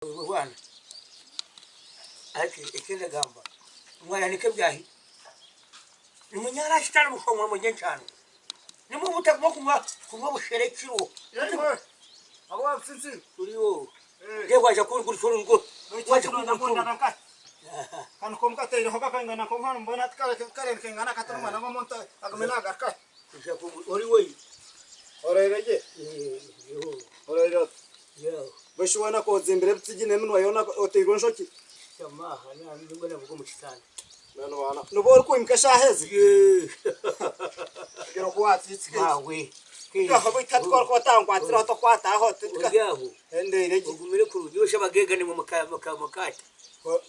Bwana ati ikende gamba mwana nikebyahi nimunyara shitana mushomwa mwenye cyane nimu mutakuma kumwa busherekiro abo afisi uriyo yewaje kuri ngo waje kunda kan komka tayro hoka kangana ko han bona kare kangana kataruma na monta agmena garka uriyo orereje orero yo bashwana ko zimbere bitsigine minwa yona oteyiro nshoki chamaha na ngona vugo mukitana nano wana nubor ko imkasha hezi gero ko atsi hawe ya hobi tatkor ko tangwa tsira to kwata ho tika yaho endereje ugumire ku yosha bagega ni mu makati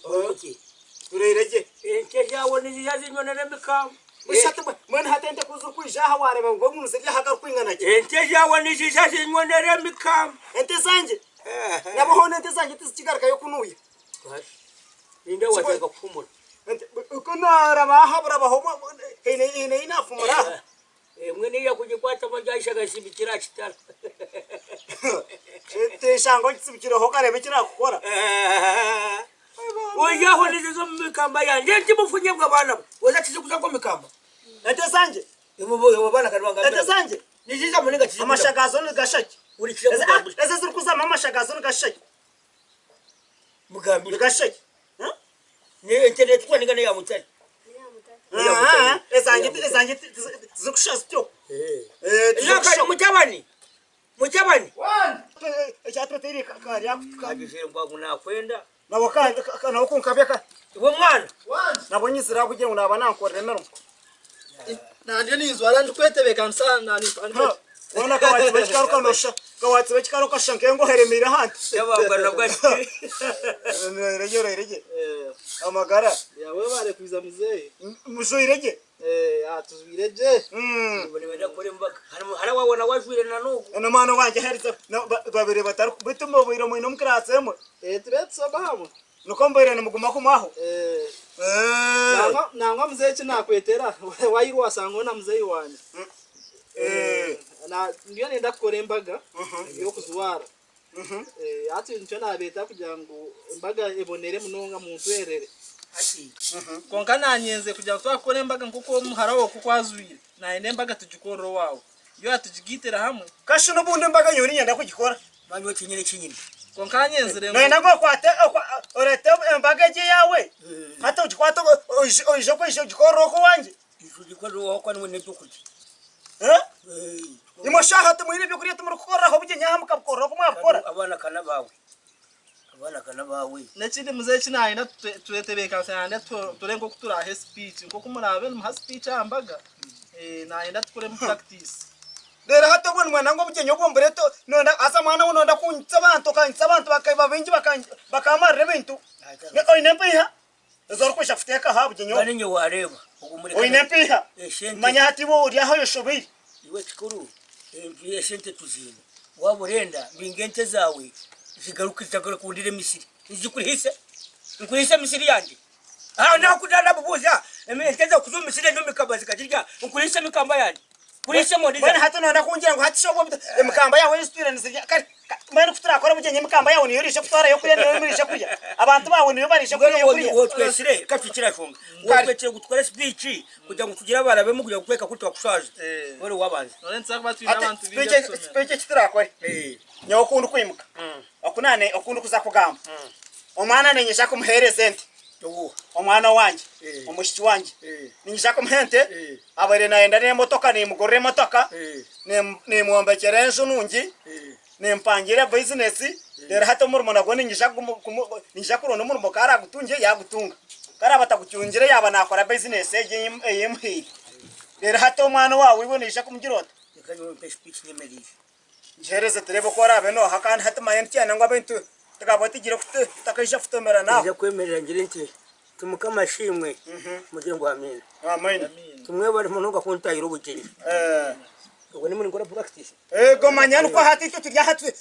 oki turereje ente jawo ni yazinyona nemikam Ushate mwana hatende kuzukujaha wareba ngo munuze yahaga kwingana ki ente jawo ni yazinyona nemikam ente sanje nabo hone ente sanje tisikigaraka yo kunuye ninde wateka kupumura ente kunara bahabura bahoma ine inafumura mwene ya kujikwata majasha gasibikira kitara ente shango kisibikira ho karebe kira gukora oya hone zo mikamba yanje ntimufunye bwa bana waza kizukuza ko mikamba ente sanje imubo bana karwanga ente sanje nijiza muninga kizukuza amashagazo ni gashaki uri kira ese ziri kuzama amashagazo ni gashaki mugambi gashaki ni internet kwa ningana ya mutani ezanje zikushaza tyo yakari mutabani ekyatoteri karya kagishire ngwa nakwenda nabo kana ukunkabeka we mwana nabo nyizira kugira ngo naba nankorera mero nanje nizwara ndikwetebeka nsana ni wana kawati bekikaruka nosha kawati bekikaruka shanke ngo heremira hanti yabangana bwati reje amagara yawe bare kwiza muzee muzoireje atuzwireje bone wenda kore mbaga hara wabona wajwire na nuko eno mano wanje heriza babere batari bituma biro mu nomkratsemo tretso bamo nuko mbere nimuguma kumaho nangwa muzee kinakwetera wayirwa sango na muzee wanje na ndiyo nenda kukora embaga yo kuzwara ati nicyo nabeta kugira ngo embaga ebonere munonga muntu erere ati konka nanyenze kugira ngo twakore embaga nkuko muharawo kukwazwire na embaga tujikoro wawo yo atujigitera hamwe kashi n'ubundi mbaga yori nyenda kugikora banyo kinyine konka nyenze rero nenda ngo kwate orete embaga je yawe hata ujikwata oje ko ijo gikoro ko wanje ikujikoro wako ni netukuti imoshaha tumwire byo kuri tumuri gukora aho bije nyaha mukabukora ko mwabukora abana kana bawe nekindi muzee kinayina turetebeka cyane turengo kuturahe speech nko kumurabe mu speech ambaga nayenda tukore mu practice rero hato bone mwana ngo bije nyobo mbereto nonda asa mwana unonda kuntsa abantu bakaiba benji bakamarre bintu ne oinempiha zor ko shafuteka ha bije nyobo bane nyo wareba ugumure oinempiha manya hati bo uri aho yoshobiri iwe kikuru yesente tuzino waburenda bingente zawe zigarukira kundire Misiri izikurihise nkurihise Misiri yanje na kudana bubuza emekeza kuzo Misiri no mikamba zikajirya nkurihise mikamba yanje kurihise modiza bane hati nonda kungira ngo hati shobo mikamba yawe yisitire nzirya mwana kutura akora buje nyimikamba yawe niyorishe kutwara yo kuri niyo mirishe kurya abantu bawe niyo barishe kurya wo twesire kapfikira shonga wo twetire gutwara speech kugira ngo tugira abana bemu kugira kweka kuri twakushaje wore wabanze none nsaka batwira abantu bijya speech kitira akora nyawo kundu kwimuka akunane okundu kuza kugamba omwana nenyesha kumuhereza ente omwana wanje omushiki wanje ninyesha kumuhente abare naenda ne motoka ni mugorre motoka ne muombekera enzo nungi nempangira business rero hato murumona go ninyesha kurona murumbo kara gutunje yagutunga kara batagucyungire yaba nakora business yemhe rero hato mwana wawe ibonesha kumugirota kanyo speech nyemerije jereze terebo kora beno hakana hatuma yentiyana ngo abantu takabatigire kute takayisha futomera naho je kwemerera ngire nti tumukama shimwe mugire ngo amen amen tumwe bari munonga kuntayiro bukiri ubwo ni muri ngora practice go manyana ko hati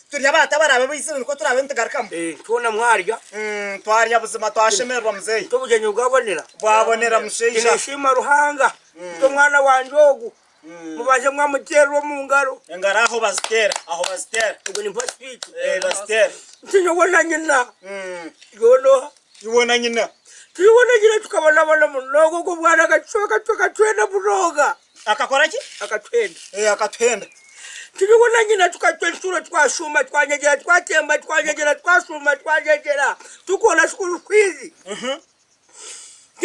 turya bata barabe bisire ko turabe ntigarukamo tubona mwarya twarya buzima twashemerwa muzeyi tubuje nyugabonera bwabonera musheisha shima ruhanga to mwana wanje ogu mubaje mwamutera mu ngaro engara aho bazitera ubwo ni speech bazitera tinyobona nyina yono ibona nyina tubona nyina tukabona bana munogo ko bwana gacoka twenda buroga akakora ki akatwenda akatwenda tubona nyina tukatwensura twashuma twanyegera twatemba twanyegera twashuma twanyegera tukona school fees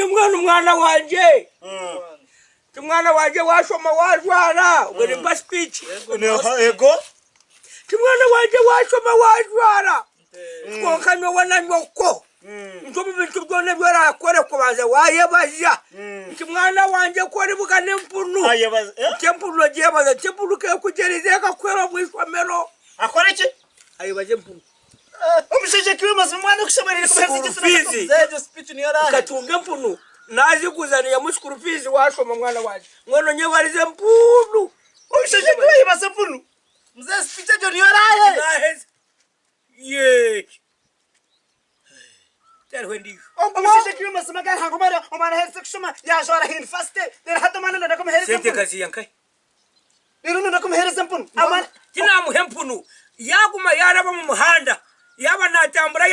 umwana wanje umwana wanje washoma warwara ubwo ni speech ego umwana wanje washoma warwara twokanywa wananywa ko ntobu bintu byone byarakore kubanza wayebaja umwana wanje ko ribuga nempunu ayebaza tempunu jebaza tempunu ke kugereze kakwera mwishomero akora ki ayebaje mpunu umushije kiwe maze umwana kushomerera fees zejo speech niyo rahe katunga mpunu nazi kuzaniya mushukuru fees washoma mwana wanje ngono nyebarize mpunu umushije kiwe yibaza mpunu mzee speech ejo niyo rahe ye terwendi umushije kiwe maze magana hangomara umwana hetse kushoma yajora hin faste der hato mana ndako muhereza sente kazi yankai rero ndako muhereza mpunu amana tina muhempunu yaguma yaraba mu muhanda yaba natambura